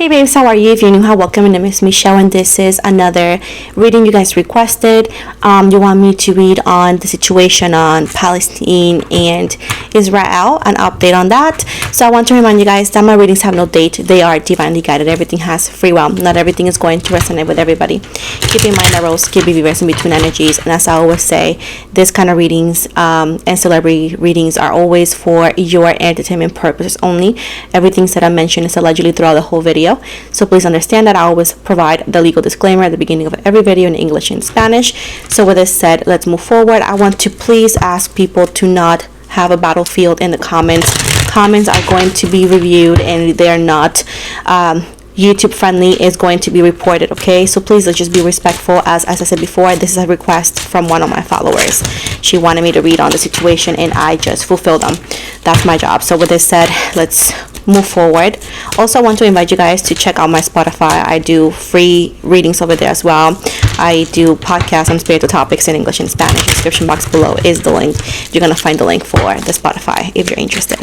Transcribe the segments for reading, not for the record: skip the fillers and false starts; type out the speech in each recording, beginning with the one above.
Hey babes, how are you? If you're new, hi, welcome. My name is Michelle and this is another reading you guys requested. You want me to read on the situation on Palestine and Israel, an update on that. So I want to remind you guys that my readings have no date. They are divinely guided. Everything has free will. Not everything is going to resonate with everybody. Keep in mind that roles can be reversed in between energies, and as I always say, this kind of readings and celebrity readings are always for your entertainment purposes only. Everything that I mentioned is allegedly throughout the whole video. So please understand that I always provide the legal disclaimer at the beginning of every video in English and Spanish. So with this said, let's move forward. I want to please ask people to not have a battlefield in the comments. Comments are going to be reviewed and they're not YouTube friendly, is going to be reported, okay? So please let's just be respectful. As I said before, this is a request from one of my followers. She wanted me to read on the situation and I just fulfilled them. That's my job. So with this said, let's move forward. Also, I want to invite you guys to check out my Spotify. I do free readings over there as well. I do podcasts on spiritual topics in English and Spanish. Description box below is the link. You're gonna find the link for the Spotify if you're interested.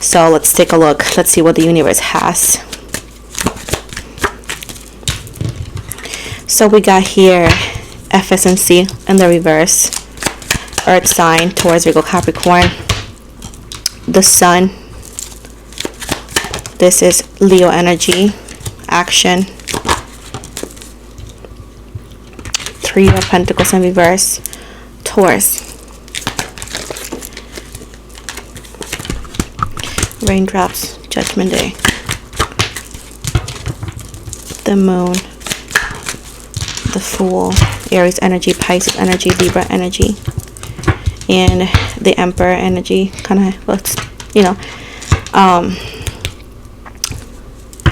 So let's take a look. Let's see what the universe has. So we got here efficiency in the reverse, earth sign towards Virgo Capricorn, the sun. This is Leo energy, action, Three of Pentacles in reverse, Taurus, raindrops, Judgment Day, the moon, the Fool, Aries energy, Pisces energy, Libra energy, and the Emperor energy. Kind of, let's,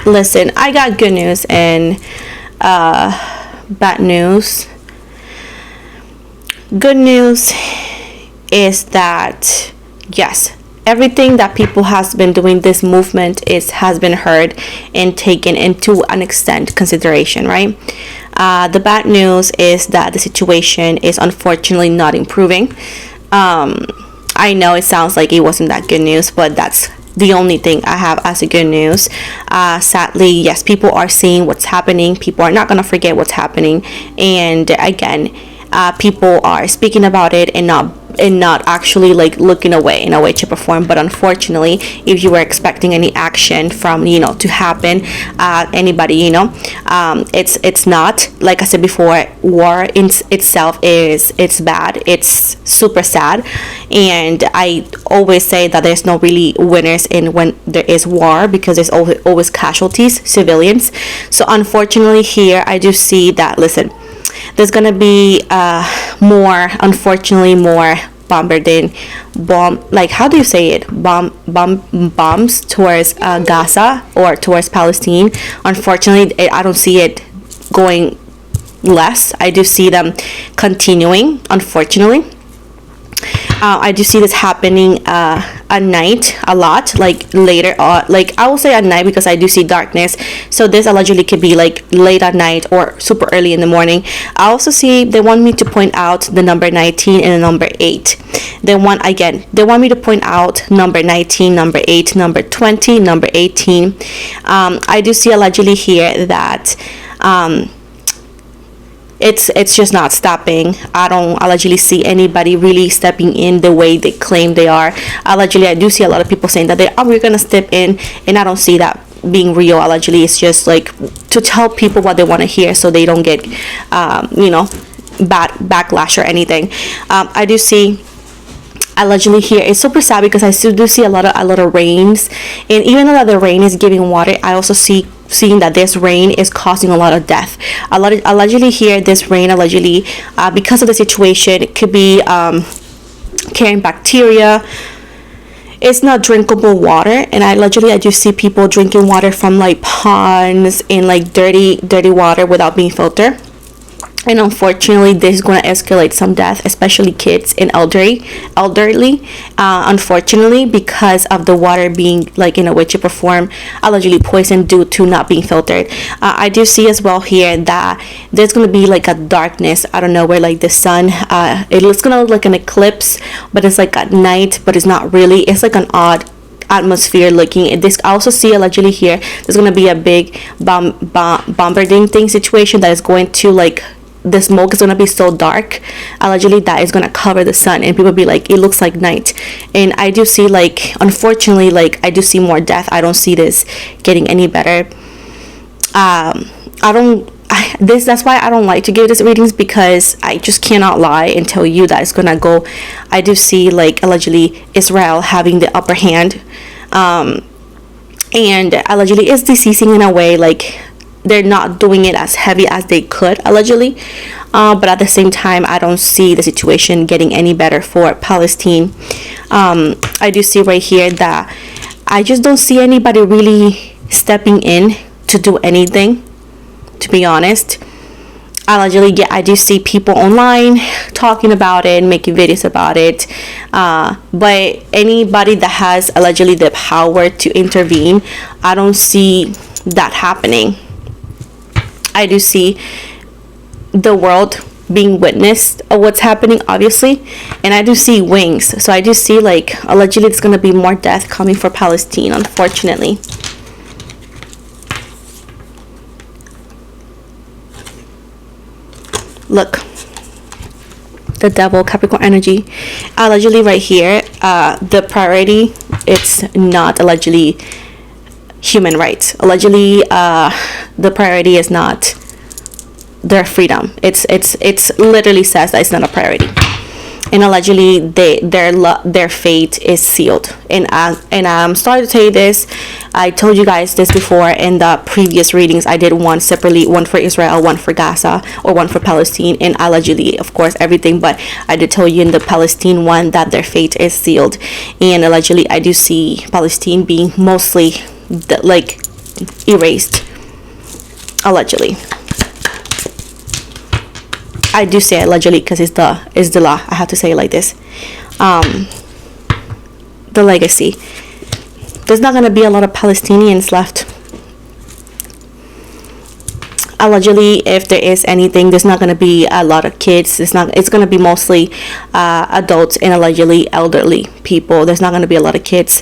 listen, I got good news and bad news. Good news is that yes, everything that people has been doing, this movement has been heard and taken into an extent consideration, right? The bad news is that the situation is unfortunately not improving. I know it sounds like it wasn't that good news, but that's the only thing I have as a good news. Sadly, yes, people are seeing what's happening. People are not going to forget what's happening. And again, people are speaking about it and not actually like looking away in a way to perform. But unfortunately, if you were expecting any action from to happen, anybody, it's not. Like I said before, war in itself it's bad. It's super sad, and I always say that there's no really winners in when there is war, because there's always casualties, civilians. So unfortunately here I do see that, listen, there's gonna be unfortunately more like, how do you say it, bombs towards Gaza or towards Palestine. Unfortunately, I don't see it going less. I do see them continuing, unfortunately. I do see this happening at night a lot, like later on, like I will say at night because I do see darkness. So this allegedly could be like late at night or super early in the morning. I also see they want me to point out the number 19 and the number 8. They want me to point out number 19, number 8, number 20, number 18. I do see allegedly here that it's just not stopping. I don't allegedly see anybody really stepping in the way they claim they are. Allegedly, I do see a lot of people saying that we're gonna step in, and I don't see that being real. Allegedly, it's just like to tell people what they want to hear so they don't get bad backlash or anything. I do see allegedly here, it's super sad because I still do see a lot of rains, and even though the rain is giving water, I also seeing that this rain is causing a lot of death. Allegedly here, this rain allegedly because of the situation, it could be carrying bacteria. It's not drinkable water, and I do see people drinking water from like ponds and like dirty water without being filtered. And unfortunately, this is going to escalate some death, especially kids and elderly. Unfortunately, because of the water being like in a way to perform allegedly poisoned due to not being filtered. I do see as well here that there's going to be like a darkness out of nowhere, like the sun. It's going to look like an eclipse, but it's like at night, but it's not really. It's like an odd atmosphere looking. This I also see allegedly here there's going to be a big bombarding thing situation that is going to, like, the smoke is going to be so dark allegedly that is going to cover the sun, and people be like, it looks like night. And I do see, like, unfortunately, like, I do see more death. I don't see this getting any better. That's why I don't like to give this readings, because I just cannot lie and tell you that it's gonna go. I do see, like, allegedly Israel having the upper hand, and allegedly it's deceasing in a way, like, they're not doing it as heavy as they could allegedly, but at the same time I don't see the situation getting any better for Palestine. I do see right here that I just don't see anybody really stepping in to do anything, to be honest. Allegedly, yeah, I do see people online talking about it and making videos about it, but anybody that has allegedly the power to intervene, I don't see that happening. I do see the world being witnessed of what's happening, obviously, and I do see wings. So I do see, like, allegedly there's going to be more death coming for Palestine, unfortunately. Look, the devil, Capricorn energy. Allegedly right here, the priority, it's not allegedly human rights. Allegedly, the priority is not their freedom. It's literally says that it's not a priority, and allegedly their fate is sealed. And I'm sorry to tell you this. I told you guys this before in the previous readings. I did one separately, one for Israel, one for Gaza, or one for Palestine, and allegedly, of course, everything. But I did tell you in the Palestine one that their fate is sealed, and allegedly I do see Palestine being mostly, like, erased, allegedly. I do say allegedly because it's the law. I have to say it like this. The legacy. There's not going to be a lot of Palestinians left. Allegedly, if there is anything, there's not going to be a lot of kids. It's going to be mostly adults and allegedly elderly people. There's not going to be a lot of kids.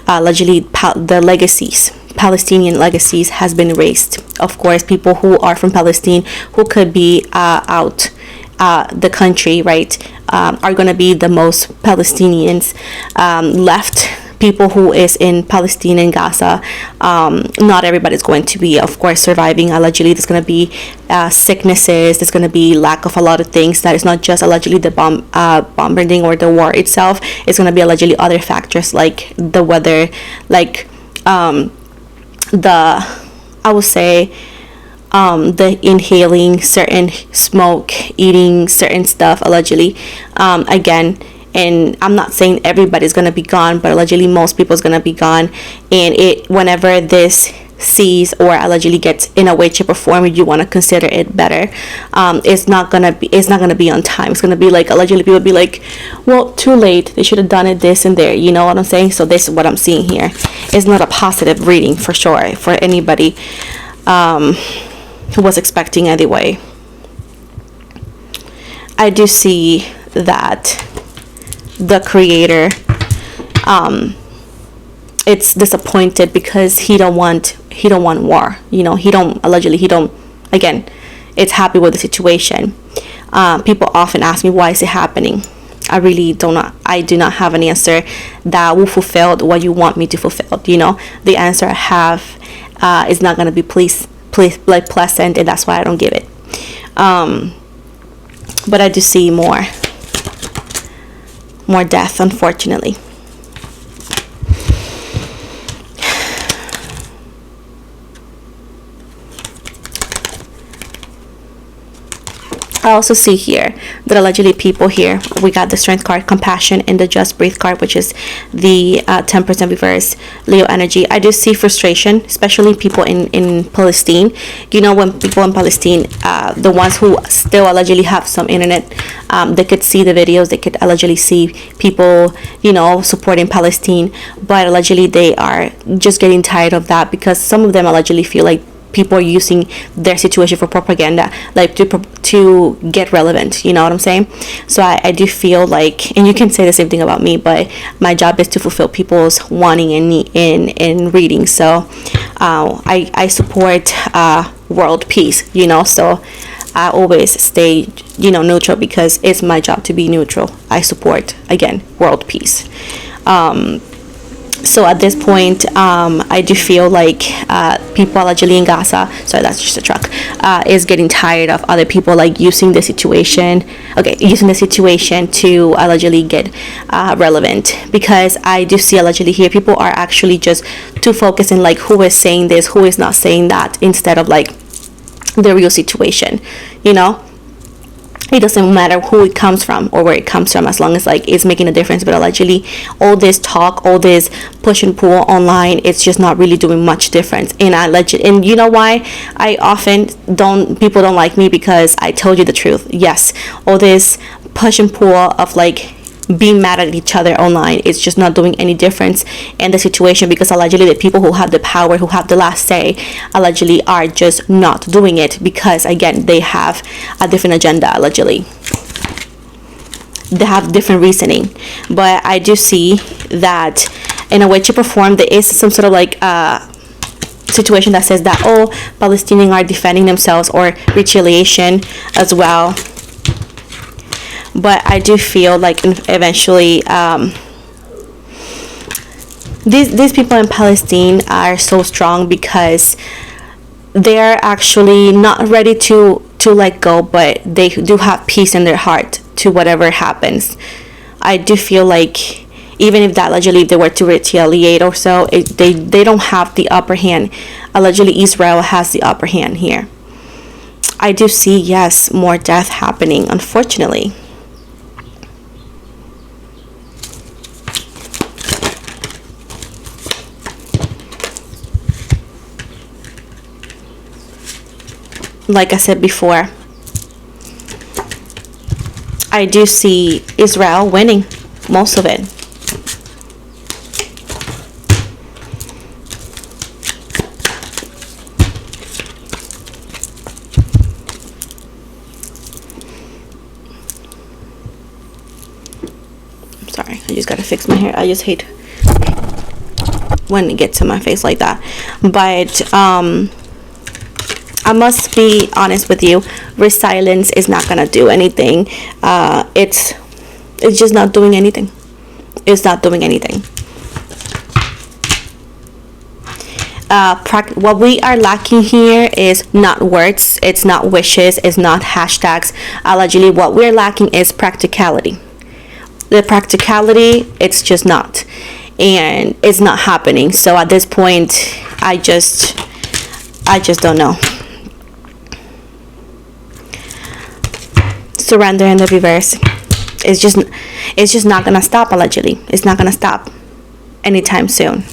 Allegedly, the legacies, Palestinian legacies, has been erased. Of course, people who are from Palestine, who could be out the country, right, are going to be the most Palestinians left. People who is in Palestine and Gaza, not everybody's going to be, of course, surviving. Allegedly, there's going to be sicknesses. There's going to be lack of a lot of things. That is not just allegedly the bombarding or the war itself. It's going to be allegedly other factors like the weather, like I would say the inhaling certain smoke, eating certain stuff allegedly. Again, and I'm not saying everybody's gonna be gone, but allegedly most people's gonna be gone. And whenever this cease or allegedly gets in a way, shape, or form, you want to consider it better. It's not gonna be on time. It's gonna be like allegedly people be like, well, too late. They should have done it this and there. You know what I'm saying? So this is what I'm seeing here. It's not a positive reading for sure for anybody who was expecting anyway. I do see that the creator it's disappointed because he don't want war. You know, he don't again, it's happy with the situation. People often ask me, why is it happening? I do not have an answer that will fulfill what you want me to fulfill. You know, the answer I have is not going to be pleasant, and that's why I don't give it. But I do see more death, unfortunately. I also see here that allegedly people here, we got the Strength card, Compassion, and the Just Breathe card, which is the 10% reverse Leo energy. I do see frustration, especially people in Palestine. You know, when people in Palestine, the ones who still allegedly have some internet, they could see the videos, they could allegedly see people, you know, supporting Palestine, but allegedly they are just getting tired of that because some of them allegedly feel like people are using their situation for propaganda, like to get relevant, you know what I'm saying? So I do feel like, and you can say the same thing about me, but my job is to fulfill people's wanting and need in reading. So I support world peace, you know, so I always stay, you know, neutral, because it's my job to be neutral. I support, again, world peace. So at this point, I do feel like people allegedly in Gaza, sorry, that's just a truck, is getting tired of other people like using the situation to allegedly get relevant, because I do see allegedly here people are actually just too focused in like who is saying this, who is not saying that, instead of like the real situation, you know. It doesn't matter who it comes from or where it comes from, as long as like it's making a difference. But allegedly all this talk, all this push and pull online, it's just not really doing much difference. And you know why I often people don't like me? Because I told you the truth. Yes, all this push and pull of like being mad at each other online, it's just not doing any difference in the situation, because allegedly the people who have the power, who have the last say, allegedly are just not doing it, because again they have a different agenda. Allegedly they have different reasoning. But I do see that in a way, shape or form, there is some sort of like situation that says that, oh, Palestinians are defending themselves, or retaliation as well. But I do feel like eventually these people in Palestine are so strong, because they're actually not ready to let go, but they do have peace in their heart to whatever happens. I do feel like even if that allegedly they were to retaliate or so, they don't have the upper hand. Allegedly Israel has the upper hand here. I do see, yes, more death happening, unfortunately. Like I said before, I do see Israel winning most of it. I'm sorry, I just gotta fix my hair. I just hate when it gets to my face like that. But I must be honest with you, resilience is not gonna do anything. It's just not doing anything. It's not doing anything. What we are lacking here is not words, it's not wishes, it's not hashtags. Allegedly what we're lacking is practicality. The practicality, it's just not, and it's not happening. So at this point, I just don't know. Surrender in the reverse. It's just not gonna stop. Allegedly, it's not gonna stop anytime soon.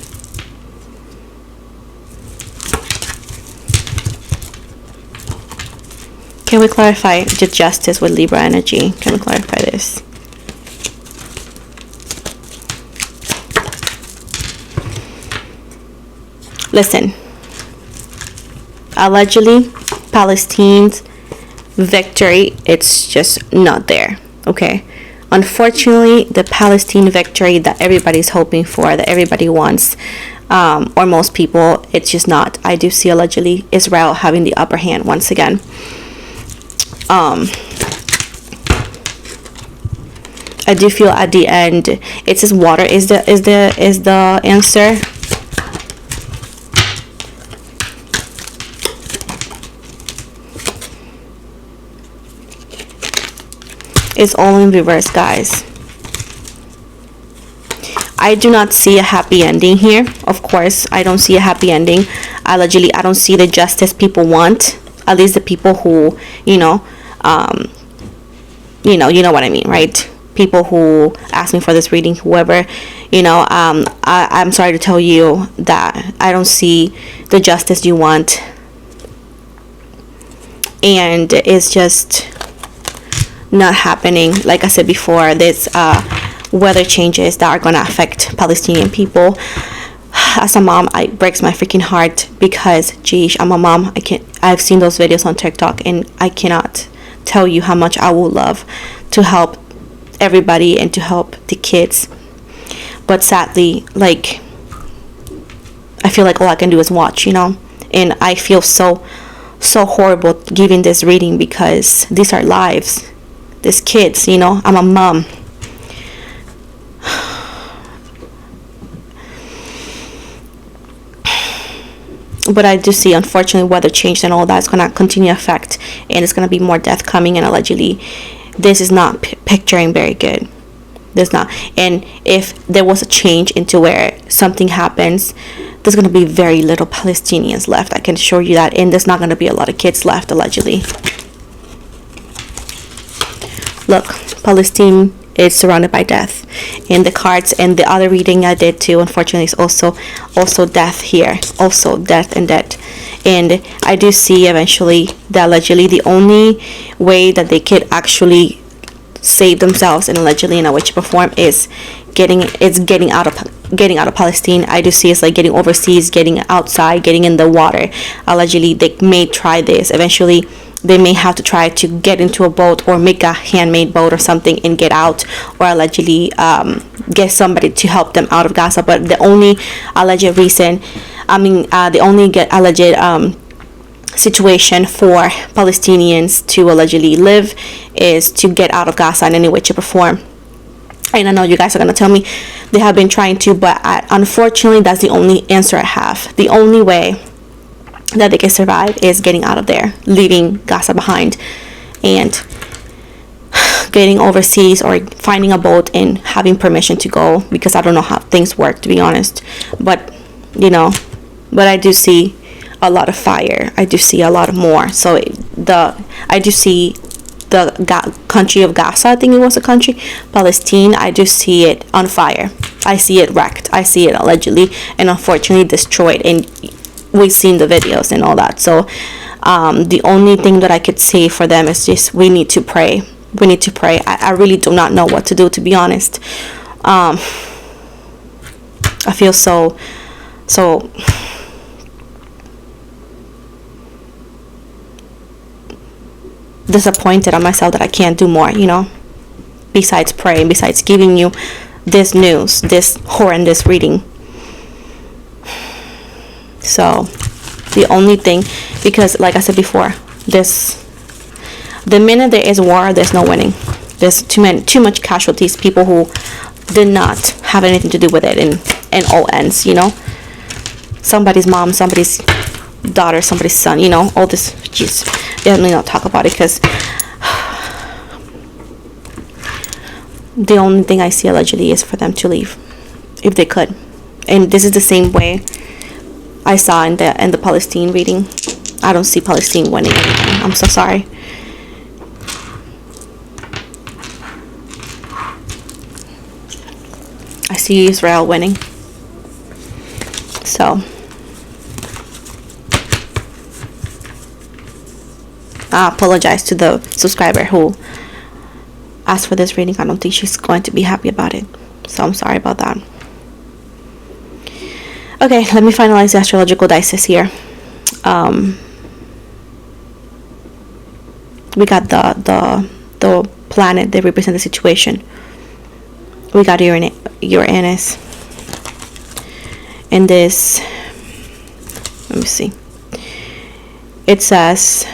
Can we clarify the justice with Libra energy? Can we clarify this? Listen, allegedly Palestine's victory, it's just not there. Okay, unfortunately the Palestine victory that everybody's hoping for, that everybody wants, or most people, it's just not. I do see allegedly Israel having the upper hand once again. I do feel at the end it says water is the answer. It's all in reverse, guys. I do not see a happy ending here. Of course, I don't see a happy ending. Allegedly, I don't see the justice people want. At least the people who, you know what I mean, right? People who ask me for this reading, whoever, I'm sorry to tell you that I don't see the justice you want. And it's just not happening. Like I said before, there's weather changes that are going to affect Palestinian people. as a mom, it breaks my freaking heart because, geez, I'm a mom. I've seen those videos on TikTok, and I cannot tell you how much I would love to help everybody and to help the kids. But sadly, like, I feel like all I can do is watch, and I feel so horrible giving this reading because these are lives, these kids, I'm a mom. But I do see, unfortunately, weather change and all that is going to continue to affect, and it's going to be more death coming, and allegedly this is not picturing very good. There's not. And if there was a change into where something happens, there's going to be very little Palestinians left, I can assure you that, and there's not going to be a lot of kids left, allegedly. Look, Palestine is surrounded by death, and the cards and the other reading I did too, unfortunately, is also death here, also death and death. And I do see eventually that allegedly the only way that they could actually save themselves and allegedly in a witch form is getting out of Palestine. I do see it's like getting overseas, getting outside, getting in the water. Allegedly they may try this eventually. They may have to try to get into a boat or make a handmade boat or something and get out, or allegedly get somebody to help them out of Gaza. But the only alleged reason, the only alleged situation for Palestinians to allegedly live is to get out of Gaza in any way, shape, or form. And I know you guys are going to tell me they have been trying to, but unfortunately that's the only answer I have. The only way that they can survive is getting out of there, leaving Gaza behind, and getting overseas or finding a boat and having permission to go, because I don't know how things work, to be honest. But I do see a lot of fire. I do see a lot more. So I do see the country of Gaza, I think it was a country, Palestine, I do see it on fire. I see it wrecked. I see it allegedly and unfortunately destroyed, and we've seen the videos and all that. So the only thing that I could say for them is just we need to pray. We need to pray. I really do not know what to do, to be honest. I feel so disappointed on myself that I can't do more, besides praying, besides giving you this news, this horrendous reading. So the only thing, because like I said before, the minute there is war, there's no winning. There's too much casualties, people who did not have anything to do with it, and all ends, somebody's mom, somebody's daughter, somebody's son, all this. Jeez, definitely not talk about it, because the only thing I see allegedly is for them to leave, if they could. And this is the same way I saw in the Palestine reading. I don't see Palestine winning anything. I'm so sorry. I see Israel winning. So I apologize to the subscriber who asked for this reading. I don't think she's going to be happy about it, so I'm sorry about that. Okay, let me finalize the astrological dice here. We got the planet that represents the situation. We got Uranus. And this, let me see. It says,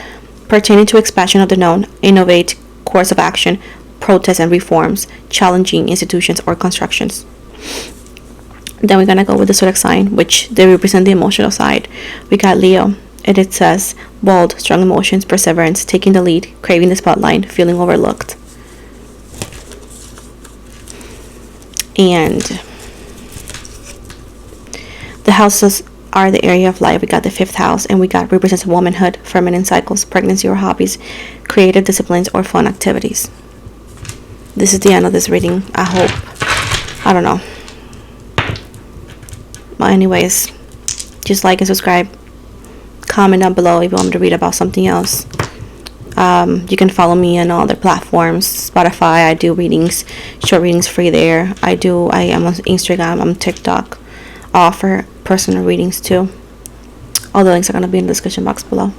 pertaining to expansion of the known, innovate course of action, protests and reforms, challenging institutions or constructions. Then we're gonna go with the zodiac sign, which they represent the emotional side. We got Leo, and it says bold, strong emotions, perseverance, taking the lead, craving the spotlight, feeling overlooked. And the houses are the area of life. We got the 5th house, and we got represents womanhood, feminine cycles, pregnancy or hobbies, creative disciplines or fun activities. This is the end of this reading. I hope. I don't know. But anyways, just like and subscribe. Comment down below if you want me to read about something else. You can follow me on all other platforms. Spotify, I do readings, short readings free there. I am on Instagram, I'm on TikTok. I offer personal readings too. All the links are going to be in the description box below.